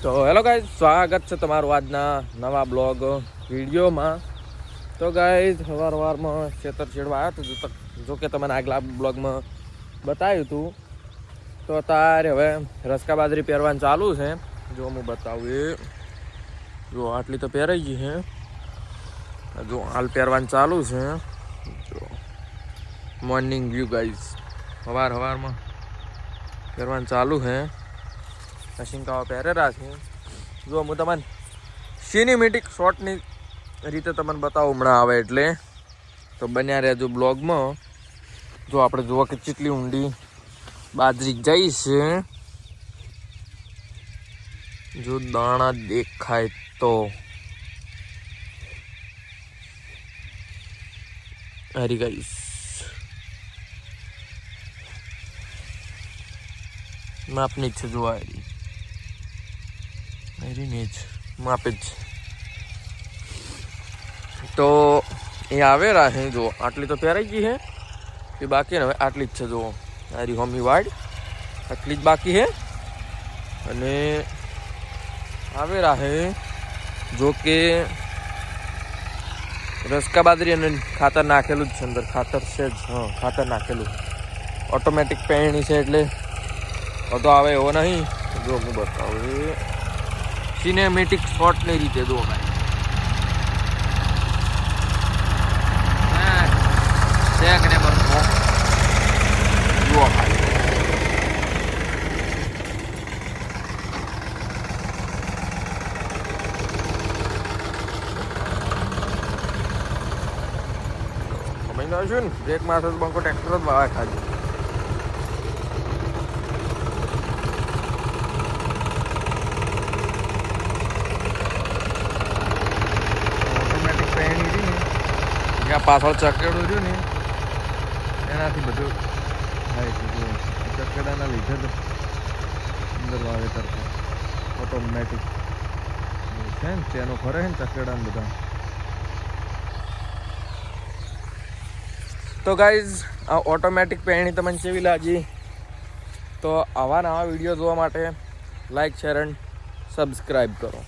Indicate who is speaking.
Speaker 1: તો hello guys, સ્વાગત છે તમારું આજના નવા બ્લોગ વિડીયોમાં. તો ગાઈઝ સવારમાં ખેતર છેડવા આવ્યો હતો, જો કે તમને આગલા બ્લોગમાં બતાવ્યું હતું. તો અત્યારે હવે રસકા બાજરી પહેરવાનું ચાલુ છે. જો હું બતાવું એ જો આટલી તો પહેરાઈ ગઈ છે. જો હાલ પહેરવાનું ચાલુ છે. જો મોર્નિંગ વ્યૂ ગાઈઝ, સવારમાં પહેરવાનું ચાલુ છે. મશીનકાઓ પહેરેલા છે. જો હું તમને સિનેમેટિક શોટની રીતે તમને બતાવું હમણાં આવે એટલે. તો બન્યા રહેજો બ્લોગમાં. જો આપણે જુઓ કે કેટલી ઊંડી બાજરી જાય છે. જો દાણા દેખાય તો હરી ગાઈસ માપની જ છે. જોવા ને જ માપે જ તો એ આવેલા છે. જો આટલી તો પહેરાઈ ગઈ છે, એ બાકી ને હવે આટલી જ છે. જો આરી હોમી વાડ આટલી જ બાકી છે અને આવેલા છે. જો કે રસકા બાજરી અને ખાતર નાખેલું જ છે અંદર. ખાતર છે જ, હા ખાતર નાખેલું. ઓટોમેટિક પહેરણી છે એટલે બધો આવે એવો નહીં. જો હું બતાવું સિનેમેટિક શોટની રીતે. જો ભાઈ ને બધું જુઓ ભાઈ. મહિના છું ને બ્રેક મારશે તો બંકો ટ્રેક્ટર જ વાવે ખાલી. જ્યાં પાછળ ચકેડું રહ્યું ને એનાથી બધું થાય છે. ચકેડાના લીધે જ અંદર વાવેતર ઓટોમેટિક છે ને તેનો ફરે છે ને ચકેડા બધા. તો ગાઈઝ આ ઓટોમેટિક પહેરણી તમને કેવી લાગી? તો આવા નવા વિડીયો જોવા માટે લાઈક, શેર એન્ડ સબસ્ક્રાઈબ કરો.